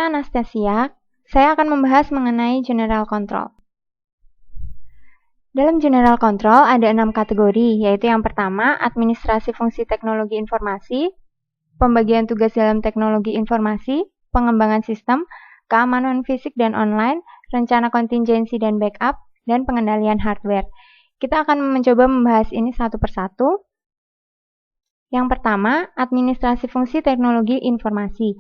Saya Anastasia. Saya akan membahas mengenai General Control. Dalam General Control ada 6 kategori, yaitu yang pertama, administrasi fungsi teknologi informasi, pembagian tugas dalam teknologi informasi, pengembangan sistem, keamanan fisik dan online, rencana kontingensi dan backup, dan pengendalian hardware. Kita akan mencoba membahas ini satu persatu. Yang pertama, administrasi fungsi teknologi informasi.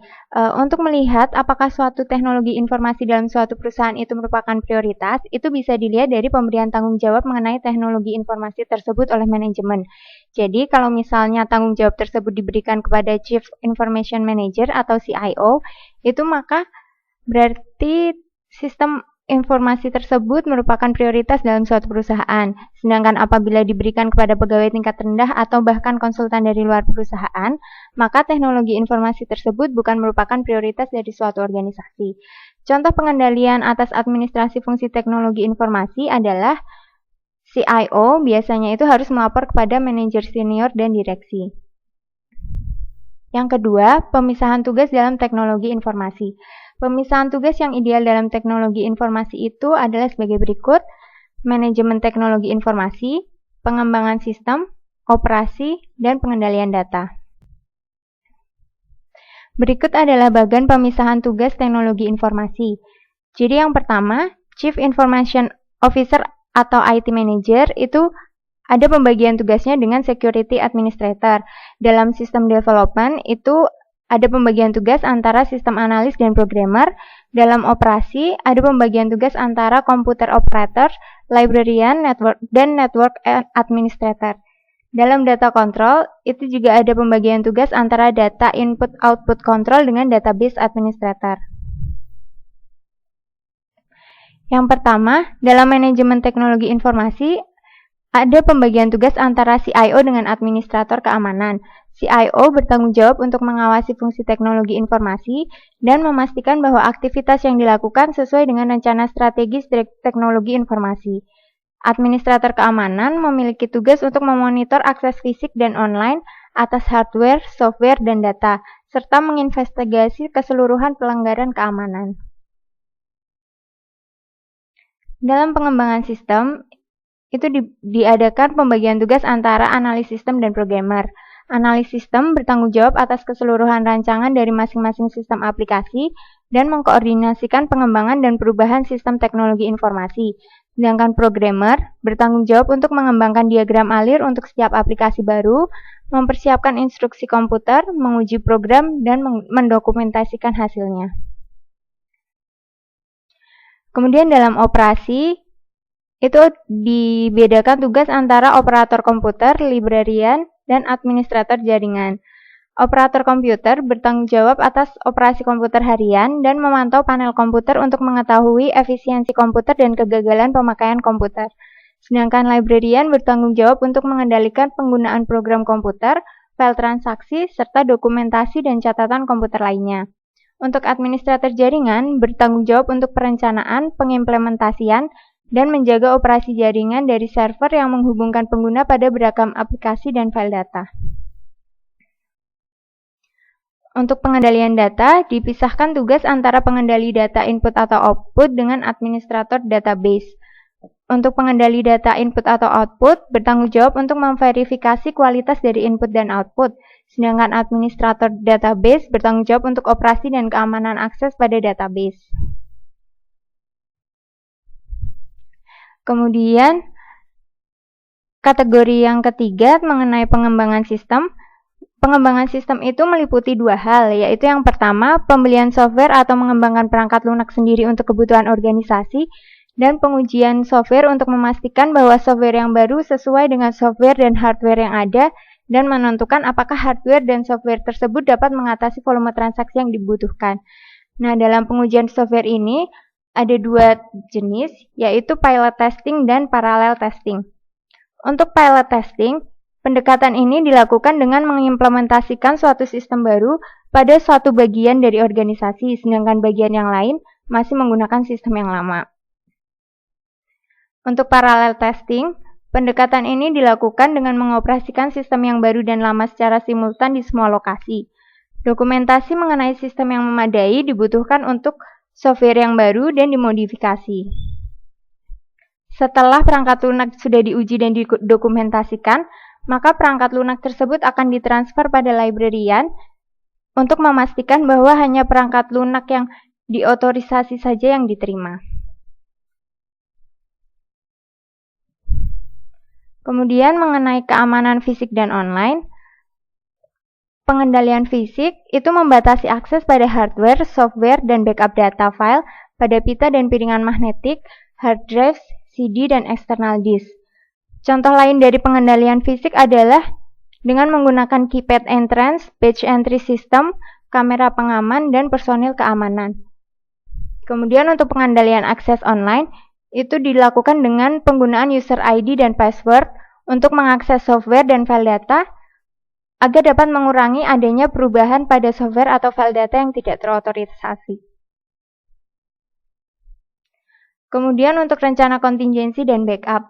Untuk melihat apakah suatu teknologi informasi dalam suatu perusahaan itu merupakan prioritas, itu bisa dilihat dari pemberian tanggung jawab mengenai teknologi informasi tersebut oleh manajemen. Jadi, kalau misalnya tanggung jawab tersebut diberikan kepada Chief Information Manager atau CIO, itu maka berarti sistem informasi tersebut merupakan prioritas dalam suatu perusahaan. Sedangkan apabila diberikan kepada pegawai tingkat rendah atau bahkan konsultan dari luar perusahaan, maka teknologi informasi tersebut bukan merupakan prioritas dari suatu organisasi. Contoh pengendalian atas administrasi fungsi teknologi informasi adalah CIO biasanya itu harus melapor kepada manajer senior dan direksi. Yang kedua, pemisahan tugas dalam teknologi informasi. Pemisahan tugas yang ideal dalam teknologi informasi itu adalah sebagai berikut: manajemen teknologi informasi, pengembangan sistem, operasi, dan pengendalian data. Berikut adalah bagian pemisahan tugas teknologi informasi. Jadi yang pertama, Chief Information Officer atau IT Manager itu ada pembagian tugasnya dengan Security Administrator. Dalam sistem development itu ada pembagian tugas antara sistem analis dan programmer. Dalam operasi, ada pembagian tugas antara computer operator, librarian, dan network administrator. Dalam data control, itu juga ada pembagian tugas antara data input-output control dengan database administrator. Yang pertama, dalam manajemen teknologi informasi, ada pembagian tugas antara CIO dengan administrator keamanan. CIO bertanggung jawab untuk mengawasi fungsi teknologi informasi dan memastikan bahwa aktivitas yang dilakukan sesuai dengan rencana strategis teknologi informasi. Administrator keamanan memiliki tugas untuk memonitor akses fisik dan online atas hardware, software, dan data, serta menginvestigasi keseluruhan pelanggaran keamanan. Dalam pengembangan sistem, itu diadakan pembagian tugas antara analis sistem dan programmer. Analis sistem bertanggung jawab atas keseluruhan rancangan dari masing-masing sistem aplikasi dan mengkoordinasikan pengembangan dan perubahan sistem teknologi informasi. Sedangkan programmer bertanggung jawab untuk mengembangkan diagram alir untuk setiap aplikasi baru, mempersiapkan instruksi komputer, menguji program, dan mendokumentasikan hasilnya. Kemudian dalam operasi, itu dibedakan tugas antara operator komputer, librarian, dan administrator jaringan. Operator komputer bertanggung jawab atas operasi komputer harian dan memantau panel komputer untuk mengetahui efisiensi komputer dan kegagalan pemakaian komputer. Sedangkan librarian bertanggung jawab untuk mengendalikan penggunaan program komputer, file transaksi, serta dokumentasi dan catatan komputer lainnya. Untuk administrator jaringan bertanggung jawab untuk perencanaan, pengimplementasian, dan menjaga operasi jaringan dari server yang menghubungkan pengguna pada beragam aplikasi dan file data. Untuk pengendalian data, dipisahkan tugas antara pengendali data input atau output dengan administrator database. Untuk pengendali data input atau output, bertanggung jawab untuk memverifikasi kualitas dari input dan output, sedangkan administrator database bertanggung jawab untuk operasi dan keamanan akses pada database. Kemudian, kategori yang ketiga mengenai pengembangan sistem. Pengembangan sistem itu meliputi dua hal, yaitu yang pertama, pembelian software atau mengembangkan perangkat lunak sendiri untuk kebutuhan organisasi, dan pengujian software untuk memastikan bahwa software yang baru sesuai dengan software dan hardware yang ada, dan menentukan apakah hardware dan software tersebut dapat mengatasi volume transaksi yang dibutuhkan. Nah, dalam pengujian software ini, ada dua jenis, yaitu pilot testing dan parallel testing. Untuk pilot testing, pendekatan ini dilakukan dengan mengimplementasikan suatu sistem baru pada suatu bagian dari organisasi, sedangkan bagian yang lain masih menggunakan sistem yang lama. Untuk parallel testing, pendekatan ini dilakukan dengan mengoperasikan sistem yang baru dan lama secara simultan di semua lokasi. Dokumentasi mengenai sistem yang memadai dibutuhkan untuk software yang baru dan dimodifikasi. Setelah perangkat lunak sudah diuji dan didokumentasikan, maka perangkat lunak tersebut akan ditransfer pada librarian untuk memastikan bahwa hanya perangkat lunak yang diotorisasi saja yang diterima. Kemudian mengenai keamanan fisik dan online, pengendalian fisik itu membatasi akses pada hardware, software, dan backup data file pada pita dan piringan magnetik, hard drives, CD, dan external disk. Contoh lain dari pengendalian fisik adalah dengan menggunakan keypad entrance, page entry system, kamera pengaman, dan personil keamanan. Kemudian untuk pengendalian akses online, itu dilakukan dengan penggunaan user ID dan password untuk mengakses software dan file data agar dapat mengurangi adanya perubahan pada software atau file data yang tidak terotorisasi. Kemudian untuk rencana kontingensi dan backup.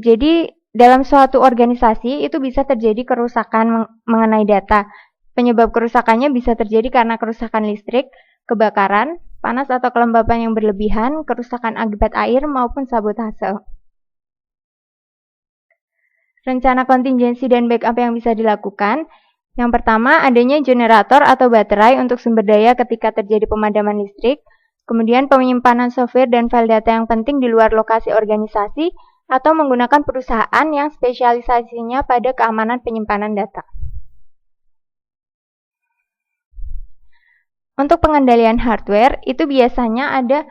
Jadi dalam suatu organisasi itu bisa terjadi kerusakan mengenai data. Penyebab kerusakannya bisa terjadi karena kerusakan listrik, kebakaran, panas atau kelembapan yang berlebihan, kerusakan akibat air, maupun sabotase. Rencana kontingensi dan backup yang bisa dilakukan. Yang pertama, adanya generator atau baterai untuk sumber daya ketika terjadi pemadaman listrik. Kemudian penyimpanan software dan file data yang penting di luar lokasi organisasi atau menggunakan perusahaan yang spesialisasinya pada keamanan penyimpanan data. Untuk pengendalian hardware, itu biasanya ada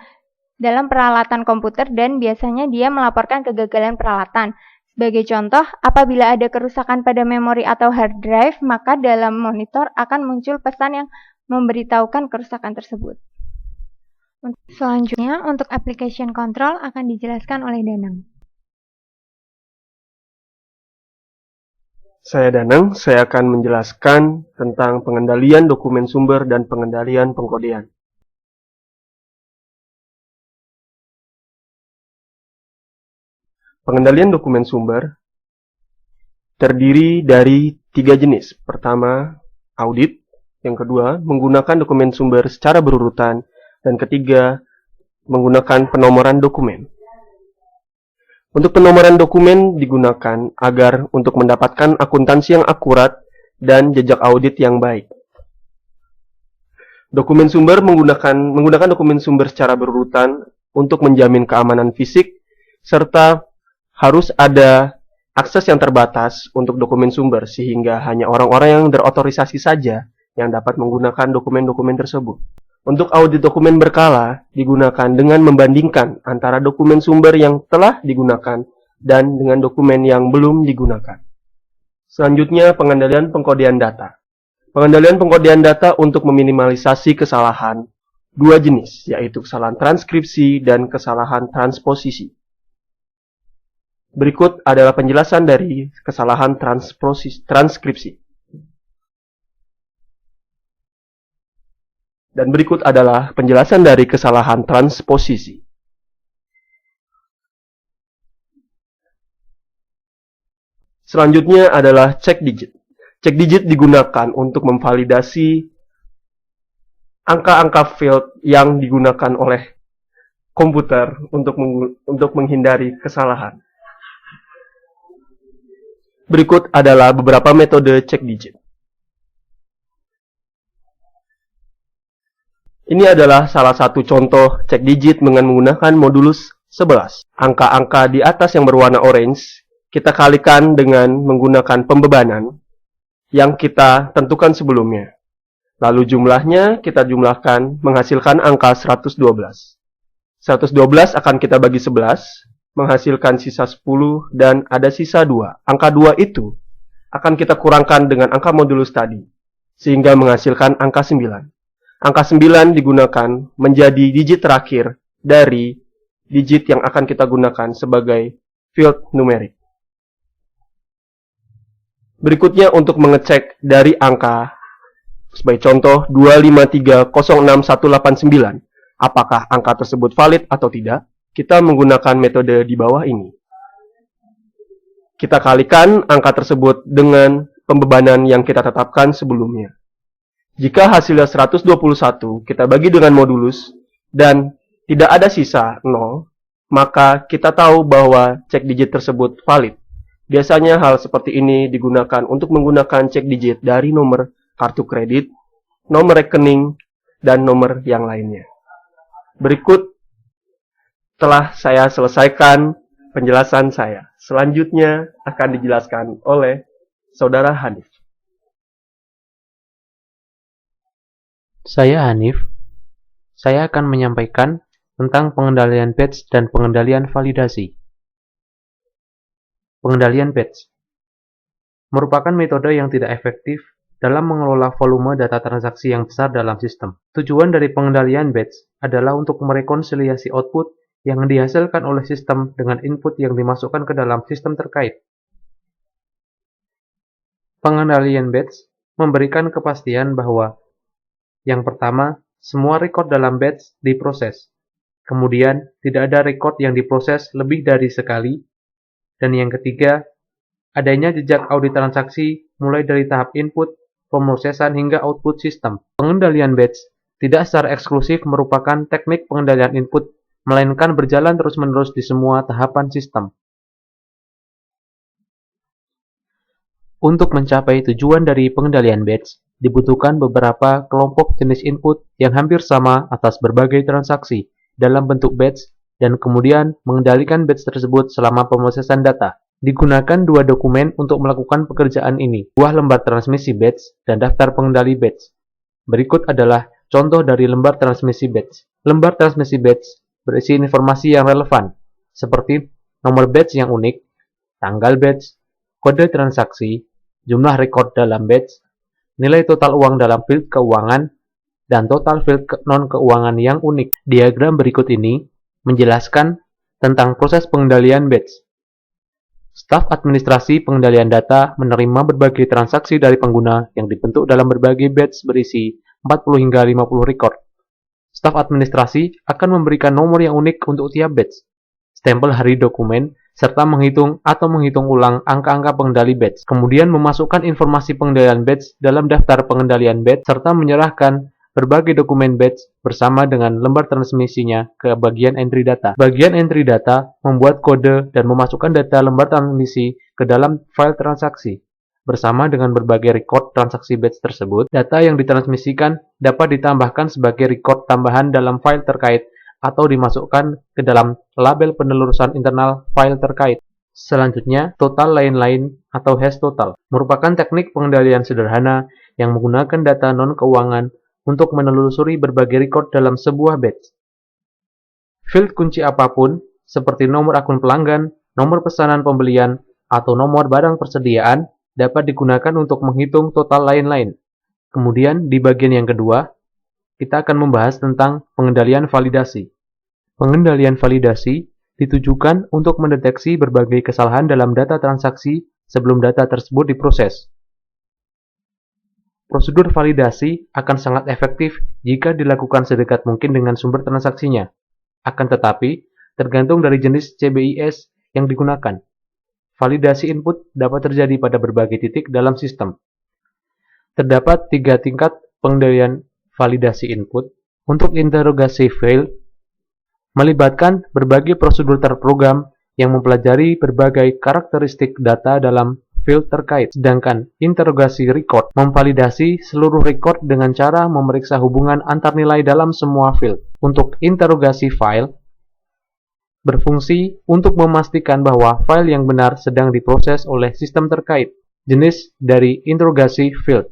dalam peralatan komputer dan biasanya dia melaporkan kegagalan peralatan. Sebagai contoh, apabila ada kerusakan pada memori atau hard drive, maka dalam monitor akan muncul pesan yang memberitahukan kerusakan tersebut. Selanjutnya, untuk application control akan dijelaskan oleh Danang. Saya Danang, saya akan menjelaskan tentang pengendalian dokumen sumber dan pengendalian pengkodean. Pengendalian dokumen sumber terdiri dari 3 jenis. Pertama, audit. Yang kedua, menggunakan dokumen sumber secara berurutan. Dan ketiga, menggunakan penomoran dokumen. Untuk penomoran dokumen digunakan agar untuk mendapatkan akuntansi yang akurat dan jejak audit yang baik. Dokumen sumber menggunakan dokumen sumber secara berurutan untuk menjamin keamanan fisik, serta harus ada akses yang terbatas untuk dokumen sumber, sehingga hanya orang-orang yang terotorisasi saja yang dapat menggunakan dokumen-dokumen tersebut. Untuk audit dokumen berkala digunakan dengan membandingkan antara dokumen sumber yang telah digunakan dan dengan dokumen yang belum digunakan. Selanjutnya, pengendalian pengkodean data. Pengendalian pengkodean data untuk meminimalisasi kesalahan 2 jenis, yaitu kesalahan transkripsi dan kesalahan transposisi. Berikut adalah penjelasan dari kesalahan transkripsi. Dan berikut adalah penjelasan dari kesalahan transposisi. Selanjutnya adalah cek digit. Cek digit digunakan untuk memvalidasi angka-angka field yang digunakan oleh komputer untuk menghindari kesalahan. Berikut adalah beberapa metode cek digit. Ini adalah salah satu contoh cek digit dengan menggunakan modulus 11. Angka-angka di atas yang berwarna orange kita kalikan dengan menggunakan pembebanan yang kita tentukan sebelumnya. Lalu jumlahnya kita jumlahkan menghasilkan angka 112. 112 akan kita bagi 11, menghasilkan sisa 10 dan ada sisa 2. Angka 2 itu akan kita kurangkan dengan angka modulus tadi, sehingga menghasilkan angka 9. Angka 9 digunakan menjadi digit terakhir dari digit yang akan kita gunakan sebagai field numerik. Berikutnya untuk mengecek dari angka, sebagai contoh 253061189, apakah angka tersebut valid atau tidak, kita menggunakan metode di bawah ini. Kita kalikan angka tersebut dengan pembebanan yang kita tetapkan sebelumnya. Jika hasilnya 121 kita bagi dengan modulus dan tidak ada sisa 0, maka kita tahu bahwa cek digit tersebut valid. Biasanya hal seperti ini digunakan untuk menggunakan cek digit dari nomor kartu kredit, nomor rekening, dan nomor yang lainnya. Berikut telah saya selesaikan penjelasan saya. Selanjutnya akan dijelaskan oleh Saudara Hanif. Saya Hanif. Saya akan menyampaikan tentang pengendalian batch dan pengendalian validasi. Pengendalian batch merupakan metode yang tidak efektif dalam mengelola volume data transaksi yang besar dalam sistem. Tujuan dari pengendalian batch adalah untuk merekonsiliasi output yang dihasilkan oleh sistem dengan input yang dimasukkan ke dalam sistem terkait. Pengendalian batch memberikan kepastian bahwa yang pertama, semua record dalam batch diproses. Kemudian, tidak ada record yang diproses lebih dari sekali. Dan yang ketiga, adanya jejak audit transaksi mulai dari tahap input, pemrosesan hingga output sistem. Pengendalian batch tidak secara eksklusif merupakan teknik pengendalian input, melainkan berjalan terus-menerus di semua tahapan sistem. Untuk mencapai tujuan dari pengendalian batch, dibutuhkan beberapa kelompok jenis input yang hampir sama atas berbagai transaksi dalam bentuk batch dan kemudian mengendalikan batch tersebut selama pemrosesan data. Digunakan dua dokumen untuk melakukan pekerjaan ini, buah lembar transmisi batch dan daftar pengendali batch. Berikut adalah contoh dari lembar transmisi batch. Lembar transmisi batch berisi informasi yang relevan, seperti nomor batch yang unik, tanggal batch, kode transaksi, jumlah record dalam batch, nilai total uang dalam field keuangan, dan total field non-keuangan yang unik. Diagram berikut ini menjelaskan tentang proses pengendalian batch. Staf administrasi pengendalian data menerima berbagai transaksi dari pengguna yang dibentuk dalam berbagai batch berisi 40 hingga 50 record. Staf administrasi akan memberikan nomor yang unik untuk tiap batch, stempel hari dokumen, serta menghitung ulang angka-angka pengendali batch. Kemudian memasukkan informasi pengendalian batch dalam daftar pengendalian batch, serta menyerahkan berbagai dokumen batch bersama dengan lembar transmisinya ke bagian entry data. Bagian entry data membuat kode dan memasukkan data lembar transmisi ke dalam file transaksi. Bersama dengan berbagai record transaksi batch tersebut, data yang ditransmisikan dapat ditambahkan sebagai record tambahan dalam file terkait atau dimasukkan ke dalam label penelurusan internal file terkait. Selanjutnya, total lain-lain atau hash total merupakan teknik pengendalian sederhana yang menggunakan data non-keuangan untuk menelusuri berbagai record dalam sebuah batch. Field kunci apapun, seperti nomor akun pelanggan, nomor pesanan pembelian, atau nomor barang persediaan, dapat digunakan untuk menghitung total lain-lain. Kemudian, di bagian yang kedua, kita akan membahas tentang pengendalian validasi. Pengendalian validasi ditujukan untuk mendeteksi berbagai kesalahan dalam data transaksi sebelum data tersebut diproses. Prosedur validasi akan sangat efektif jika dilakukan sedekat mungkin dengan sumber transaksinya. Akan tetapi, tergantung dari jenis CBIS yang digunakan. Validasi input dapat terjadi pada berbagai titik dalam sistem. Terdapat 3 tingkat pengendalian validasi input. Untuk interogasi fail, melibatkan berbagai prosedur terprogram yang mempelajari berbagai karakteristik data dalam field terkait. Sedangkan interogasi record memvalidasi seluruh record dengan cara memeriksa hubungan antar nilai dalam semua field. Untuk interogasi file, berfungsi untuk memastikan bahwa file yang benar sedang diproses oleh sistem terkait. Jenis dari interogasi field.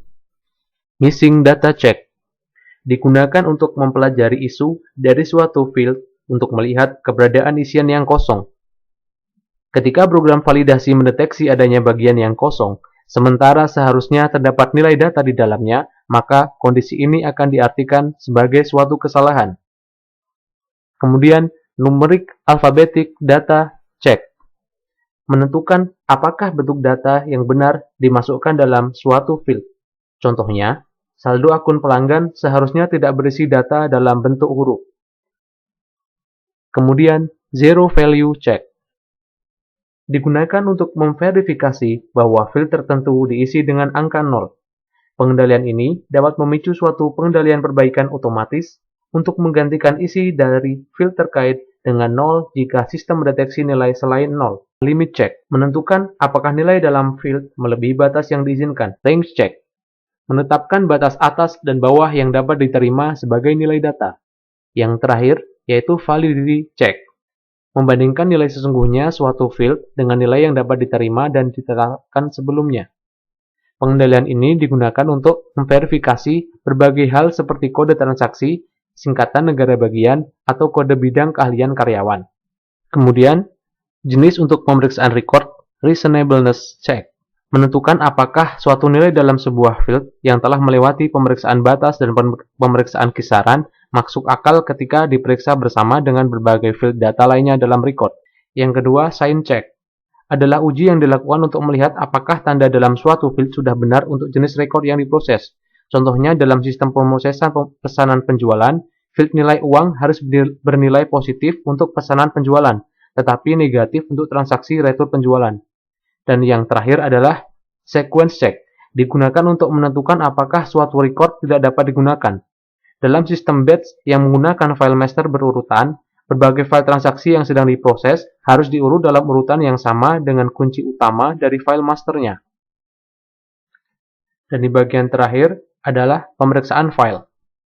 Missing data check digunakan untuk mempelajari isu dari suatu field untuk melihat keberadaan isian yang kosong. Ketika program validasi mendeteksi adanya bagian yang kosong, sementara seharusnya terdapat nilai data di dalamnya, maka kondisi ini akan diartikan sebagai suatu kesalahan. Kemudian, numeric alphabetic data check menentukan apakah bentuk data yang benar dimasukkan dalam suatu field. Contohnya, saldo akun pelanggan seharusnya tidak berisi data dalam bentuk huruf. Kemudian, zero value check digunakan untuk memverifikasi bahwa field tertentu diisi dengan angka 0. Pengendalian ini dapat memicu suatu pengendalian perbaikan otomatis untuk menggantikan isi dari field terkait dengan 0 jika sistem mendeteksi nilai selain 0. Limit check menentukan apakah nilai dalam field melebihi batas yang diizinkan. Range check menetapkan batas atas dan bawah yang dapat diterima sebagai nilai data. Yang terakhir yaitu validity check, membandingkan nilai sesungguhnya suatu field dengan nilai yang dapat diterima dan ditetapkan sebelumnya. Pengendalian ini digunakan untuk memverifikasi berbagai hal seperti kode transaksi, singkatan negara bagian, atau kode bidang keahlian karyawan. Kemudian, jenis untuk pemeriksaan record, reasonableness check, menentukan apakah suatu nilai dalam sebuah field yang telah melewati pemeriksaan batas dan pemeriksaan kisaran masuk akal ketika diperiksa bersama dengan berbagai field data lainnya dalam record. Yang kedua, sign check, adalah uji yang dilakukan untuk melihat apakah tanda dalam suatu field sudah benar untuk jenis rekor yang diproses. Contohnya dalam sistem pemrosesan pesanan penjualan, field nilai uang harus bernilai positif untuk pesanan penjualan, tetapi negatif untuk transaksi retur penjualan. Dan yang terakhir adalah sequence check, digunakan untuk menentukan apakah suatu record tidak dapat digunakan. Dalam sistem batch yang menggunakan file master berurutan, berbagai file transaksi yang sedang diproses harus diurut dalam urutan yang sama dengan kunci utama dari file masternya. Dan di bagian terakhir adalah pemeriksaan file.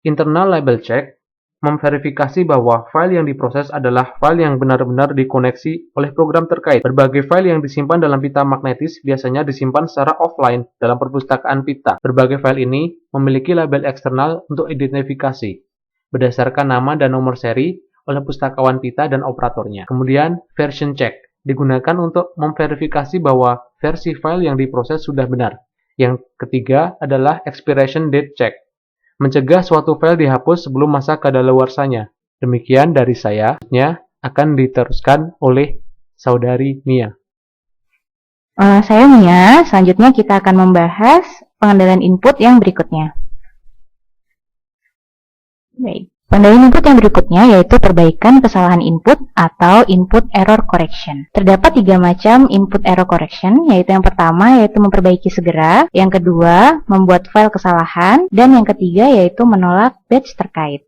Internal label check memverifikasi bahwa file yang diproses adalah file yang benar-benar dikoneksi oleh program terkait. Berbagai file yang disimpan dalam pita magnetis biasanya disimpan secara offline dalam perpustakaan pita. Berbagai file ini memiliki label eksternal untuk identifikasi berdasarkan nama dan nomor seri oleh pustakawan pita dan operatornya. Kemudian, version check digunakan untuk memverifikasi bahwa versi file yang diproses sudah benar. Yang ketiga adalah expiration date check, mencegah suatu file dihapus sebelum masa kadaluarsanya. Demikian dari saya, akan diteruskan oleh saudari Mia. Saya Mia, selanjutnya kita akan membahas pengendalian input yang berikutnya. Baik. Pengendalian input yang berikutnya yaitu perbaikan kesalahan input atau input error correction. Terdapat 3 macam input error correction, yaitu yang pertama yaitu memperbaiki segera, yang kedua membuat file kesalahan, dan yang ketiga yaitu menolak batch terkait.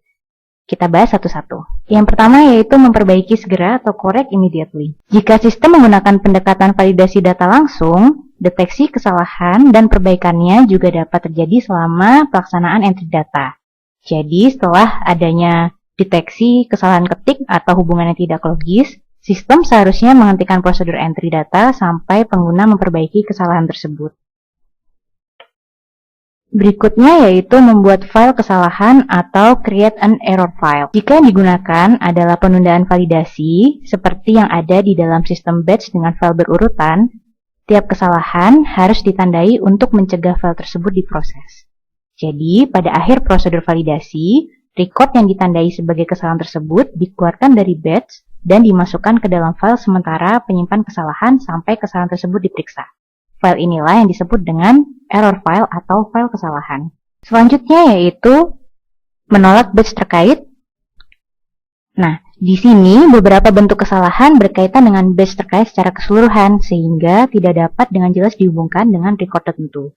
Kita bahas satu-satu. Yang pertama yaitu memperbaiki segera atau correct immediately. Jika sistem menggunakan pendekatan validasi data langsung, deteksi kesalahan dan perbaikannya juga dapat terjadi selama pelaksanaan entry data. Jadi, setelah adanya deteksi kesalahan ketik atau hubungan yang tidak logis, sistem seharusnya menghentikan prosedur entry data sampai pengguna memperbaiki kesalahan tersebut. Berikutnya yaitu membuat file kesalahan atau create an error file. Jika yang digunakan adalah penundaan validasi, seperti yang ada di dalam sistem batch dengan file berurutan, tiap kesalahan harus ditandai untuk mencegah file tersebut diproses. Jadi, pada akhir prosedur validasi, record yang ditandai sebagai kesalahan tersebut dikeluarkan dari batch dan dimasukkan ke dalam file sementara penyimpan kesalahan sampai kesalahan tersebut diperiksa. File inilah yang disebut dengan error file atau file kesalahan. Selanjutnya yaitu menolak batch terkait. Nah, di sini beberapa bentuk kesalahan berkaitan dengan batch terkait secara keseluruhan sehingga tidak dapat dengan jelas dihubungkan dengan record tertentu.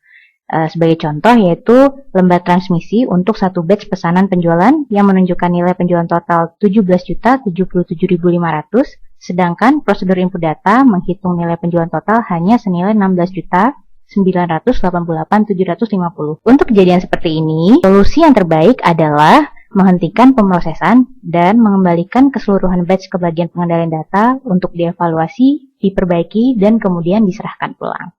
Sebagai contoh yaitu lembar transmisi untuk satu batch pesanan penjualan yang menunjukkan nilai penjualan total 17.077.500, sedangkan prosedur input data menghitung nilai penjualan total hanya senilai 16.988.750. Untuk kejadian seperti ini, solusi yang terbaik adalah menghentikan pemrosesan dan mengembalikan keseluruhan batch ke bagian pengendalian data untuk dievaluasi, diperbaiki, dan kemudian diserahkan pulang.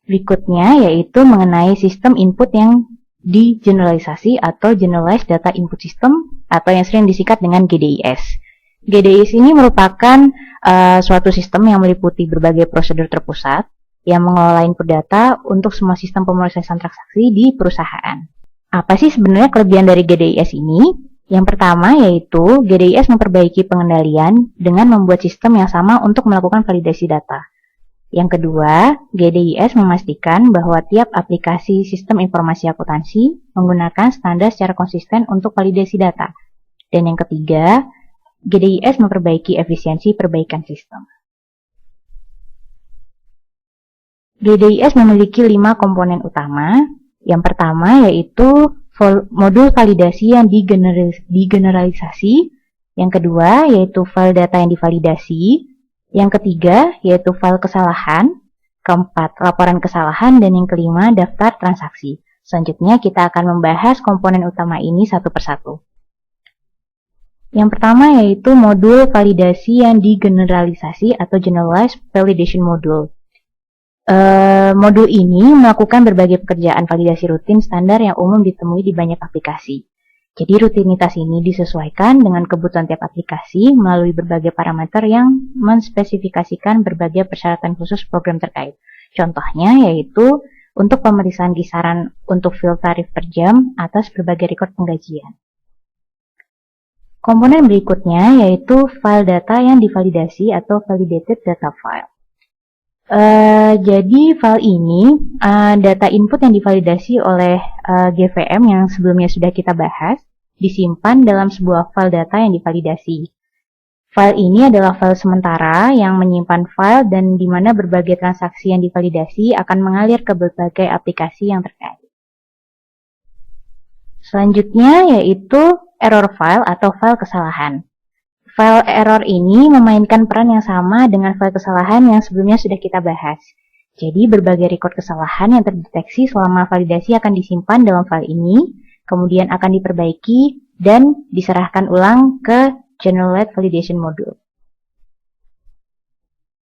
Berikutnya yaitu mengenai sistem input yang digeneralisasi atau Generalized Data Input System atau yang sering disingkat dengan GDIS. GDIS ini merupakan suatu sistem yang meliputi berbagai prosedur terpusat yang mengelola input data untuk semua sistem pemrosesan transaksi di perusahaan. Apa sih sebenarnya kelebihan dari GDIS ini? Yang pertama yaitu GDIS memperbaiki pengendalian dengan membuat sistem yang sama untuk melakukan validasi data. Yang kedua, GDIS memastikan bahwa tiap aplikasi sistem informasi akuntansi menggunakan standar secara konsisten untuk validasi data. Dan yang ketiga, GDIS memperbaiki efisiensi perbaikan sistem. GDIS memiliki 5 komponen utama. Yang pertama yaitu modul validasi yang digeneralisasi. Yang kedua yaitu file data yang divalidasi. Yang ketiga yaitu file kesalahan. Keempat, laporan kesalahan. Dan yang kelima, daftar transaksi. Selanjutnya kita akan membahas komponen utama ini satu persatu. Yang pertama yaitu modul validasi yang digeneralisasi atau Generalized Validation Module. Modul ini melakukan berbagai pekerjaan validasi rutin standar yang umum ditemui di banyak aplikasi. Jadi rutinitas ini disesuaikan dengan kebutuhan tiap aplikasi melalui berbagai parameter yang menspesifikasikan berbagai persyaratan khusus program terkait. Contohnya yaitu untuk pemeriksaan kisaran untuk field tarif per jam atas berbagai rekod penggajian. Komponen berikutnya yaitu file data yang divalidasi atau Validated Data File. Jadi file ini, data input yang divalidasi oleh GVM yang sebelumnya sudah kita bahas, disimpan dalam sebuah file data yang divalidasi. File ini adalah file sementara yang menyimpan file dan di mana berbagai transaksi yang divalidasi akan mengalir ke berbagai aplikasi yang terkait. Selanjutnya yaitu error file atau file kesalahan. File error ini memainkan peran yang sama dengan file kesalahan yang sebelumnya sudah kita bahas. Jadi berbagai record kesalahan yang terdeteksi selama validasi akan disimpan dalam file ini, kemudian akan diperbaiki dan diserahkan ulang ke Generalized Validation Module.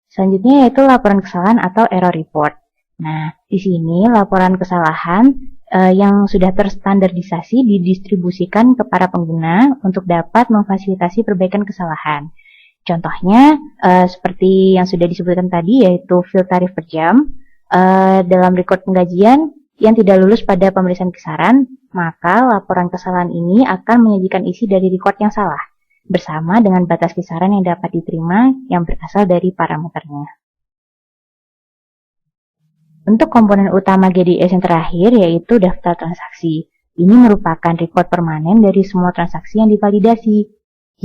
Selanjutnya yaitu laporan kesalahan atau error report. Nah, di sini laporan kesalahan yang sudah terstandardisasi didistribusikan ke para pengguna untuk dapat memfasilitasi perbaikan kesalahan. Contohnya seperti yang sudah disebutkan tadi yaitu field tarif per jam. Dalam rekod penggajian yang tidak lulus pada pemeriksaan kisaran, maka laporan kesalahan ini akan menyajikan isi dari rekod yang salah bersama dengan batas kisaran yang dapat diterima yang berasal dari parameternya. Untuk komponen utama GDIS yang terakhir yaitu daftar transaksi. Ini merupakan rekod permanen dari semua transaksi yang divalidasi.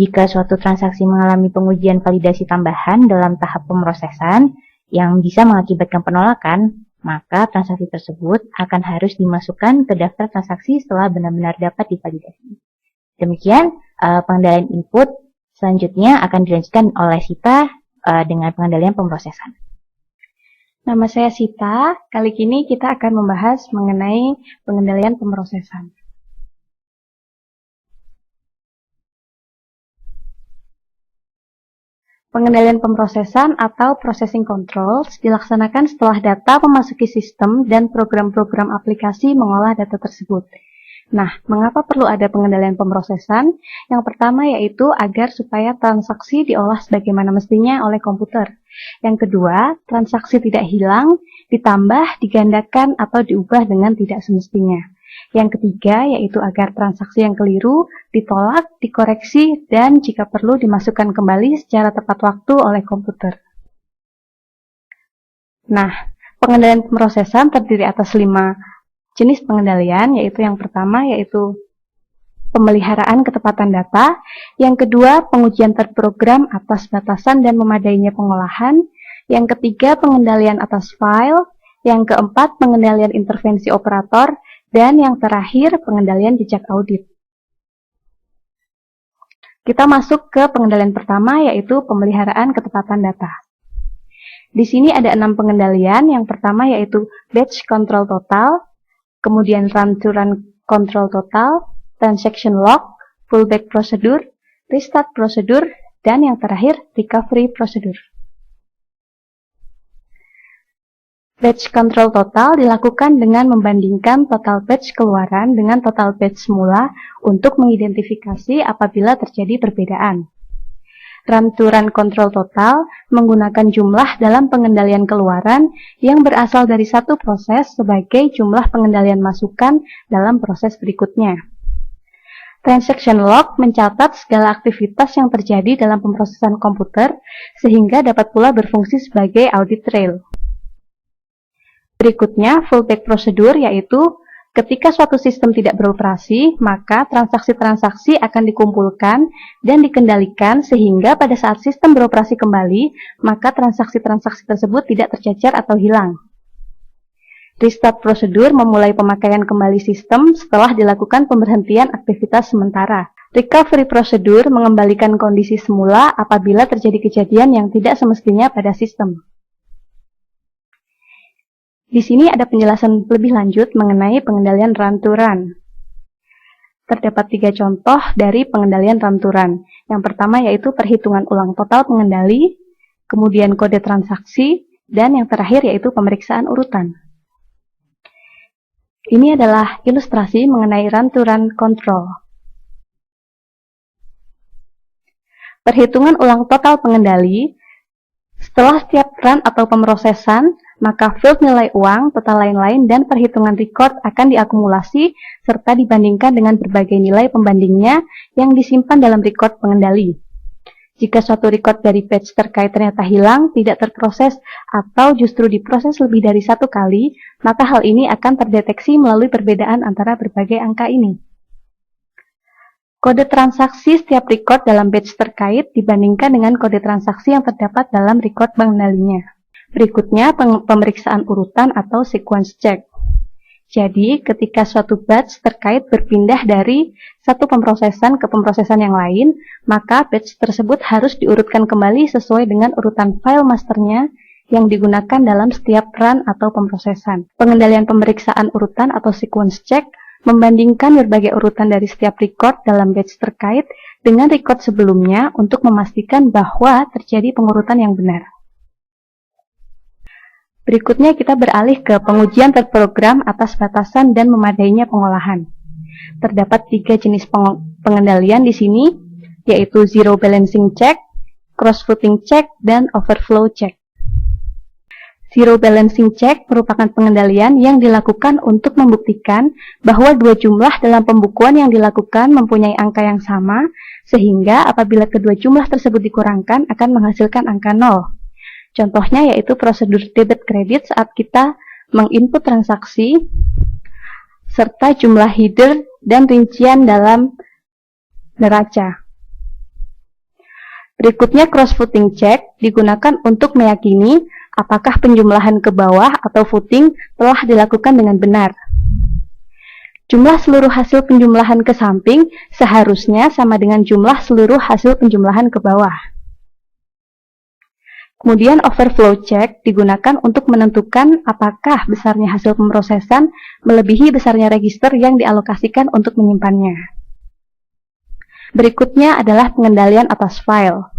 Jika suatu transaksi mengalami pengujian validasi tambahan dalam tahap pemrosesan yang bisa mengakibatkan penolakan, maka transaksi tersebut akan harus dimasukkan ke daftar transaksi setelah benar-benar dapat divalidasi. Demikian pengendalian input. Selanjutnya akan dilanjutkan oleh Sita dengan pengendalian pemrosesan. Nama saya Sita, kali ini kita akan membahas mengenai pengendalian pemrosesan. Pengendalian pemrosesan atau processing controls dilaksanakan setelah data memasuki sistem dan program-program aplikasi mengolah data tersebut. Nah, mengapa perlu ada pengendalian pemrosesan? Yang pertama yaitu agar supaya transaksi diolah sebagaimana mestinya oleh komputer. Yang kedua, transaksi tidak hilang, ditambah, digandakan, atau diubah dengan tidak semestinya. Yang ketiga yaitu agar transaksi yang keliru ditolak, dikoreksi, dan jika perlu dimasukkan kembali secara tepat waktu oleh komputer. Nah, pengendalian pemrosesan terdiri atas 5 jenis pengendalian, yaitu yang pertama yaitu pemeliharaan ketepatan data, yang kedua pengujian terprogram atas batasan dan memadainya pengolahan, yang ketiga pengendalian atas file, yang keempat pengendalian intervensi operator, dan yang terakhir pengendalian jejak audit. Kita masuk ke pengendalian pertama yaitu pemeliharaan ketepatan data. Di sini ada 6 pengendalian, yang pertama yaitu batch control total, kemudian run to run control total, transaction log, pullback procedure, restart procedure, dan yang terakhir recovery procedure. Batch control total dilakukan dengan membandingkan total batch keluaran dengan total batch semula untuk mengidentifikasi apabila terjadi perbedaan. Run to run control total menggunakan jumlah dalam pengendalian keluaran yang berasal dari satu proses sebagai jumlah pengendalian masukan dalam proses berikutnya. Transaction log mencatat segala aktivitas yang terjadi dalam pemrosesan komputer sehingga dapat pula berfungsi sebagai audit trail. Berikutnya, fallback procedure yaitu ketika suatu sistem tidak beroperasi, maka transaksi-transaksi akan dikumpulkan dan dikendalikan sehingga pada saat sistem beroperasi kembali, maka transaksi-transaksi tersebut tidak tercecer atau hilang. Restart prosedur memulai pemakaian kembali sistem setelah dilakukan pemberhentian aktivitas sementara. Recovery prosedur mengembalikan kondisi semula apabila terjadi kejadian yang tidak semestinya pada sistem. Di sini ada penjelasan lebih lanjut mengenai pengendalian run to run. Terdapat 3 contoh dari pengendalian run to run. Yang pertama yaitu perhitungan ulang total pengendali, kemudian kode transaksi, dan yang terakhir yaitu pemeriksaan urutan. Ini adalah ilustrasi mengenai run-to-run control. Perhitungan ulang total pengendali. Setelah setiap run atau pemrosesan, maka field nilai uang, total lain-lain, dan perhitungan record akan diakumulasi serta dibandingkan dengan berbagai nilai pembandingnya yang disimpan dalam record pengendali. Jika suatu record dari batch terkait ternyata hilang, tidak terproses, atau justru diproses lebih dari 1 kali, maka hal ini akan terdeteksi melalui perbedaan antara berbagai angka ini. Kode transaksi setiap record dalam batch terkait dibandingkan dengan kode transaksi yang terdapat dalam record pengendalinya. Berikutnya, pemeriksaan urutan atau sequence check. Jadi, ketika suatu batch terkait berpindah dari satu pemrosesan ke pemrosesan yang lain, maka batch tersebut harus diurutkan kembali sesuai dengan urutan file masternya yang digunakan dalam setiap run atau pemrosesan. Pengendalian pemeriksaan urutan atau sequence check membandingkan berbagai urutan dari setiap record dalam batch terkait dengan record sebelumnya untuk memastikan bahwa terjadi pengurutan yang benar. Berikutnya kita beralih ke pengujian terprogram atas batasan dan memadainya pengolahan. Terdapat 3 jenis pengendalian di sini, yaitu zero balancing check, cross-footing check, dan overflow check. Zero balancing check merupakan pengendalian yang dilakukan untuk membuktikan bahwa 2 jumlah dalam pembukuan yang dilakukan mempunyai angka yang sama, sehingga apabila kedua jumlah tersebut dikurangkan akan menghasilkan angka 0. Contohnya yaitu prosedur debit kredit saat kita menginput transaksi, serta jumlah header dan rincian dalam neraca. Berikutnya cross-footing check digunakan untuk meyakini apakah penjumlahan ke bawah atau footing telah dilakukan dengan benar. Jumlah seluruh hasil penjumlahan ke samping seharusnya sama dengan jumlah seluruh hasil penjumlahan ke bawah. Kemudian overflow check digunakan untuk menentukan apakah besarnya hasil pemrosesan melebihi besarnya register yang dialokasikan untuk menyimpannya. Berikutnya adalah pengendalian atas file.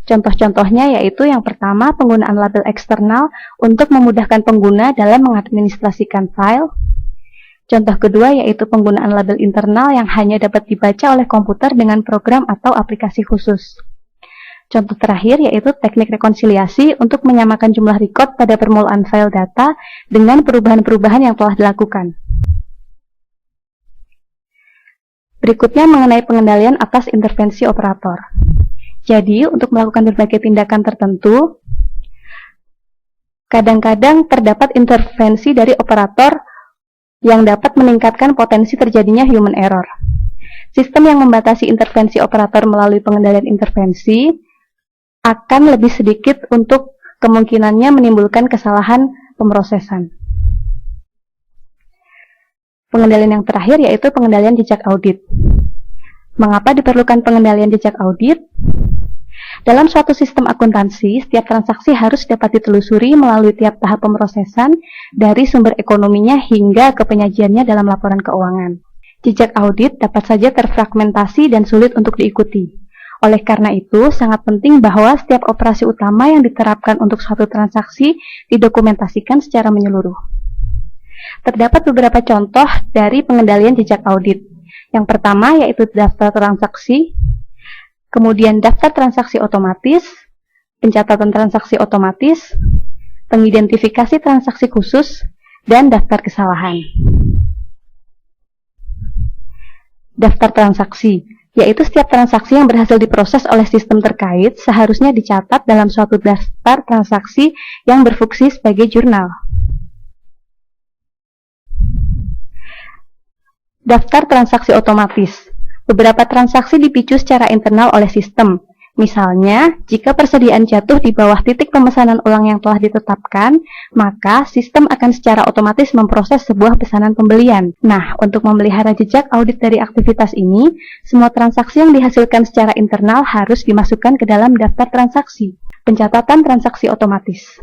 Contoh-contohnya yaitu yang pertama penggunaan label eksternal untuk memudahkan pengguna dalam mengadministrasikan file. Contoh kedua yaitu penggunaan label internal yang hanya dapat dibaca oleh komputer dengan program atau aplikasi khusus. Contoh terakhir yaitu teknik rekonsiliasi untuk menyamakan jumlah record pada permulaan file data dengan perubahan-perubahan yang telah dilakukan. Berikutnya mengenai pengendalian atas intervensi operator. Jadi, untuk melakukan berbagai tindakan tertentu, kadang-kadang terdapat intervensi dari operator yang dapat meningkatkan potensi terjadinya human error. Sistem yang membatasi intervensi operator melalui pengendalian intervensi akan lebih sedikit untuk kemungkinannya menimbulkan kesalahan pemrosesan. Pengendalian yang terakhir yaitu pengendalian jejak audit. Mengapa diperlukan pengendalian jejak audit? Dalam suatu sistem akuntansi, setiap transaksi harus dapat ditelusuri melalui tiap tahap pemrosesan dari sumber ekonominya hingga ke penyajiannya dalam laporan keuangan. Jejak audit dapat saja terfragmentasi dan sulit untuk diikuti. Oleh karena itu, sangat penting bahwa setiap operasi utama yang diterapkan untuk suatu transaksi didokumentasikan secara menyeluruh. Terdapat beberapa contoh dari pengendalian jejak audit. Yang pertama yaitu daftar transaksi, kemudian daftar transaksi otomatis, pencatatan transaksi otomatis, pengidentifikasi transaksi khusus, dan daftar kesalahan. Daftar transaksi yaitu setiap transaksi yang berhasil diproses oleh sistem terkait seharusnya dicatat dalam suatu daftar transaksi yang berfungsi sebagai jurnal. Daftar transaksi otomatis. Beberapa transaksi dipicu secara internal oleh sistem. Misalnya, jika persediaan jatuh di bawah titik pemesanan ulang yang telah ditetapkan, maka sistem akan secara otomatis memproses sebuah pesanan pembelian. Nah, untuk memelihara jejak audit dari aktivitas ini, semua transaksi yang dihasilkan secara internal harus dimasukkan ke dalam daftar transaksi. Pencatatan transaksi otomatis.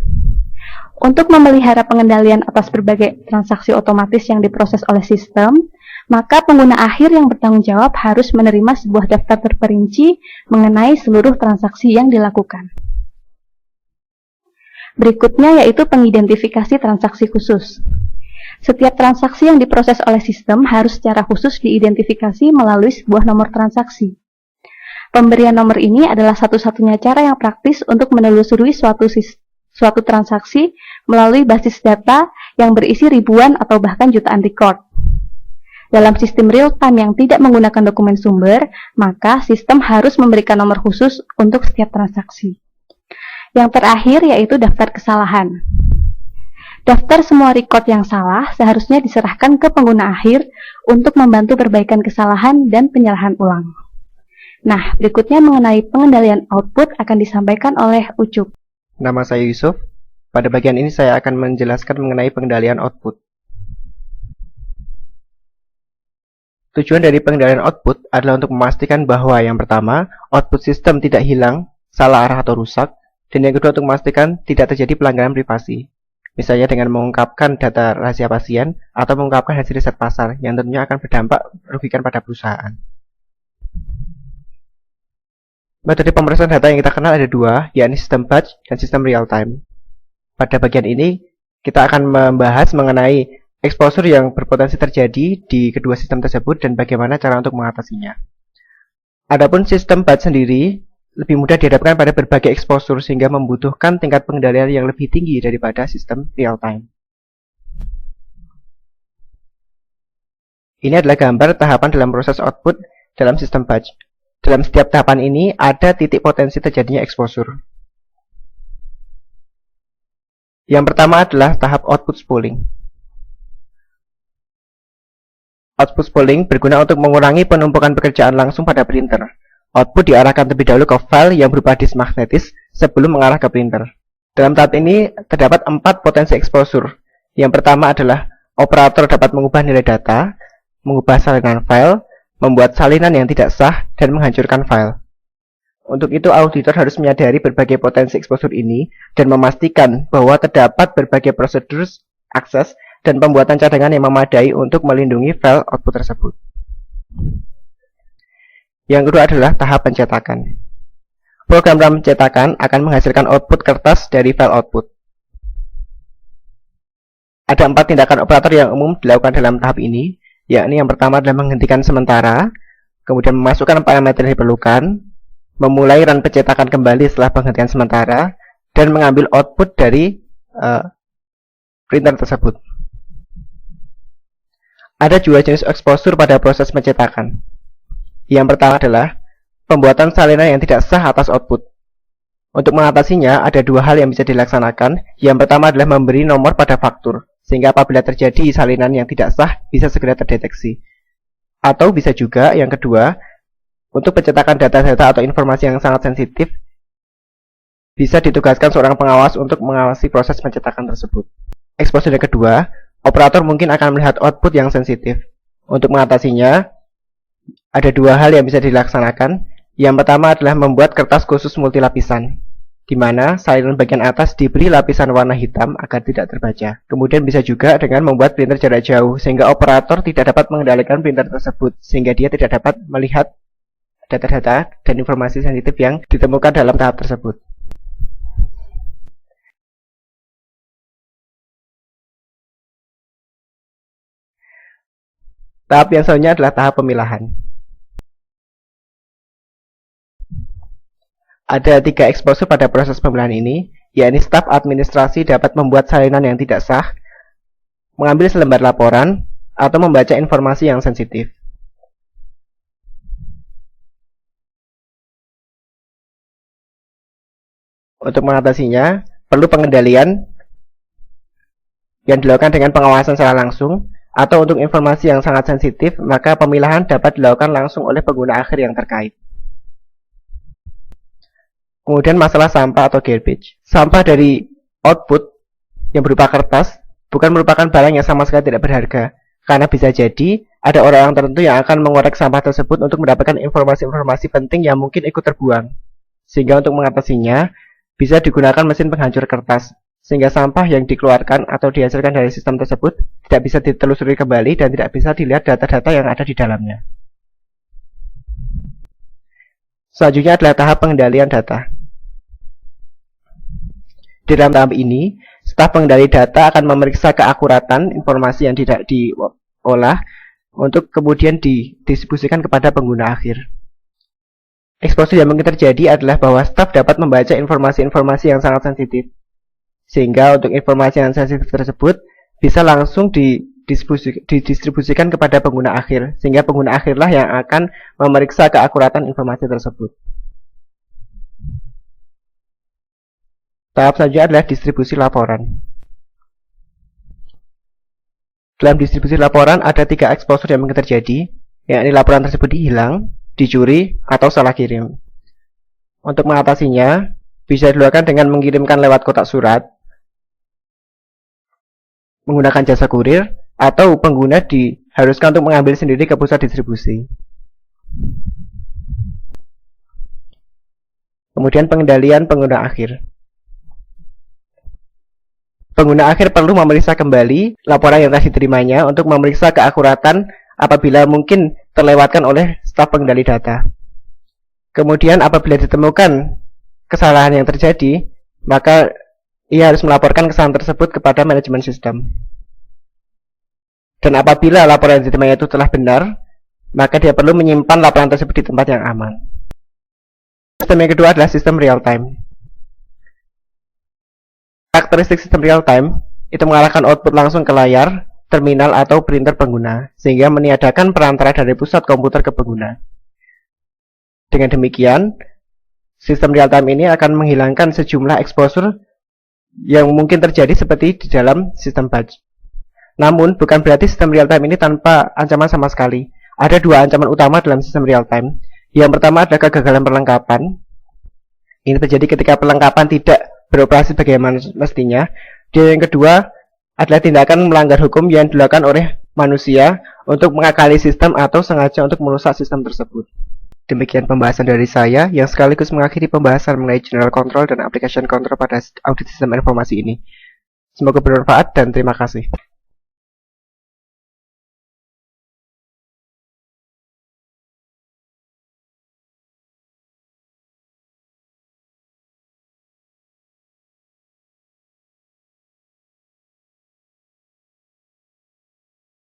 Untuk memelihara pengendalian atas berbagai transaksi otomatis yang diproses oleh sistem, maka pengguna akhir yang bertanggung jawab harus menerima sebuah daftar terperinci mengenai seluruh transaksi yang dilakukan. Berikutnya yaitu pengidentifikasi transaksi khusus. Setiap transaksi yang diproses oleh sistem harus secara khusus diidentifikasi melalui sebuah nomor transaksi. Pemberian nomor ini adalah satu-satunya cara yang praktis untuk menelusuri suatu transaksi melalui basis data yang berisi ribuan atau bahkan jutaan record. Dalam sistem real-time yang tidak menggunakan dokumen sumber, maka sistem harus memberikan nomor khusus untuk setiap transaksi. Yang terakhir yaitu daftar kesalahan. Daftar semua record yang salah seharusnya diserahkan ke pengguna akhir untuk membantu perbaikan kesalahan dan penyerahan ulang. Nah, berikutnya mengenai pengendalian output akan disampaikan oleh Ucup. Nama saya Yusuf. Pada bagian ini saya akan menjelaskan mengenai pengendalian output. Tujuan dari pengendalian output adalah untuk memastikan bahwa yang pertama, output sistem tidak hilang, salah arah atau rusak, dan yang kedua untuk memastikan tidak terjadi pelanggaran privasi. Misalnya dengan mengungkapkan data rahasia pasien atau mengungkapkan hasil riset pasar yang tentunya akan berdampak merugikan pada perusahaan. Metode pemrosesan data yang kita kenal ada dua, yakni sistem batch dan sistem real time. Pada bagian ini, kita akan membahas mengenai exposure yang berpotensi terjadi di kedua sistem tersebut dan bagaimana cara untuk mengatasinya. Adapun sistem batch sendiri lebih mudah dihadapkan pada berbagai exposure sehingga membutuhkan tingkat pengendalian yang lebih tinggi daripada sistem real time. Ini adalah gambar tahapan dalam proses output dalam sistem batch. Dalam setiap tahapan ini ada titik potensi terjadinya exposure. Yang pertama adalah tahap output spooling. Output spooling berguna untuk mengurangi penumpukan pekerjaan langsung pada printer. Output diarahkan terlebih dahulu ke file yang berupa disk magnetis sebelum mengarah ke printer. Dalam tahap ini terdapat 4 potensi exposure. Yang pertama adalah operator dapat mengubah nilai data, mengubah salinan file, membuat salinan yang tidak sah, dan menghancurkan file. Untuk itu, auditor harus menyadari berbagai potensi exposure ini dan memastikan bahwa terdapat berbagai prosedur akses dan pembuatan cadangan yang memadai untuk melindungi file output tersebut. Yang kedua adalah tahap pencetakan. Program pencetakan akan menghasilkan output kertas dari file output. Ada 4 tindakan operator yang umum dilakukan dalam tahap ini, yakni yang pertama adalah menghentikan sementara, kemudian memasukkan parameter yang diperlukan, memulai run pencetakan kembali setelah penghentian sementara, dan mengambil output dari printer tersebut. Ada 2 jenis exposure pada proses pencetakan. Yang pertama adalah pembuatan salinan yang tidak sah atas output. Untuk mengatasinya, ada 2 hal yang bisa dilaksanakan. Yang pertama adalah memberi nomor pada faktur, sehingga apabila terjadi salinan yang tidak sah, bisa segera terdeteksi. Atau bisa juga, yang kedua, untuk pencetakan data-data atau informasi yang sangat sensitif, bisa ditugaskan seorang pengawas untuk mengawasi proses pencetakan tersebut. Exposure yang kedua, operator mungkin akan melihat output yang sensitif. Untuk mengatasinya, ada 2 hal yang bisa dilaksanakan. Yang pertama adalah membuat kertas khusus multilapisan, di mana salinan bagian atas diberi lapisan warna hitam agar tidak terbaca. Kemudian bisa juga dengan membuat printer jarak jauh, sehingga operator tidak dapat mengendalikan printer tersebut, sehingga dia tidak dapat melihat data-data dan informasi sensitif yang ditemukan dalam tahap tersebut. Tahap yang selanjutnya adalah tahap pemilahan. Ada 3 exposure pada proses pemilahan ini, yakni staf administrasi dapat membuat salinan yang tidak sah, mengambil selembar laporan, atau membaca informasi yang sensitif. Untuk mengatasinya, perlu pengendalian yang dilakukan dengan pengawasan secara langsung, atau untuk informasi yang sangat sensitif, maka pemilahan dapat dilakukan langsung oleh pengguna akhir yang terkait. Kemudian masalah sampah atau garbage. Sampah dari output yang berupa kertas bukan merupakan barang yang sama sekali tidak berharga, karena bisa jadi ada orang tertentu yang akan mengorek sampah tersebut untuk mendapatkan informasi-informasi penting yang mungkin ikut terbuang. Sehingga untuk mengatasinya, bisa digunakan mesin penghancur kertas, sehingga sampah yang dikeluarkan atau dihasilkan dari sistem tersebut tidak bisa ditelusuri kembali dan tidak bisa dilihat data-data yang ada di dalamnya. Selanjutnya adalah tahap pengendalian data. Di dalam tahap ini, staf pengendali data akan memeriksa keakuratan informasi yang tidak diolah untuk kemudian didistribusikan kepada pengguna akhir. Eksposur yang mungkin terjadi adalah bahwa staf dapat membaca informasi-informasi yang sangat sensitif, sehingga untuk informasi yang sensitif tersebut bisa langsung didistribusikan kepada pengguna akhir, sehingga pengguna akhirlah yang akan memeriksa keakuratan informasi tersebut. Tahap selanjutnya adalah distribusi laporan. Dalam distribusi laporan ada 3 eksposur yang mungkin terjadi, yakni laporan tersebut hilang, dicuri, atau salah kirim. Untuk mengatasinya, bisa dilakukan dengan mengirimkan lewat kotak surat, menggunakan jasa kurir, atau pengguna diharuskan untuk mengambil sendiri ke pusat distribusi. Kemudian pengendalian pengguna akhir. Pengguna akhir perlu memeriksa kembali laporan yang telah diterimanya untuk memeriksa keakuratan apabila mungkin terlewatkan oleh staf pengendali data. Kemudian apabila ditemukan kesalahan yang terjadi, maka ia harus melaporkan kesalahan tersebut kepada manajemen sistem. Dan apabila laporan yang diterimanya itu telah benar, maka dia perlu menyimpan laporan tersebut di tempat yang aman. Sistem yang kedua adalah sistem real time. Karakteristik sistem real time itu mengarahkan output langsung ke layar, terminal atau printer pengguna, sehingga meniadakan perantara dari pusat komputer ke pengguna. Dengan demikian, sistem real time ini akan menghilangkan sejumlah exposure yang mungkin terjadi seperti di dalam sistem batch. Namun, bukan berarti sistem real time ini tanpa ancaman sama sekali. Ada 2 ancaman utama dalam sistem real time. Yang pertama adalah kegagalan perlengkapan. Ini terjadi ketika perlengkapan tidak beroperasi bagaimana mestinya. Dan yang kedua adalah tindakan melanggar hukum yang dilakukan oleh manusia untuk mengakali sistem atau sengaja untuk merusak sistem tersebut. Demikian pembahasan dari saya yang sekaligus mengakhiri pembahasan mengenai General Control dan Application Control pada audit sistem informasi ini. Semoga bermanfaat dan terima kasih.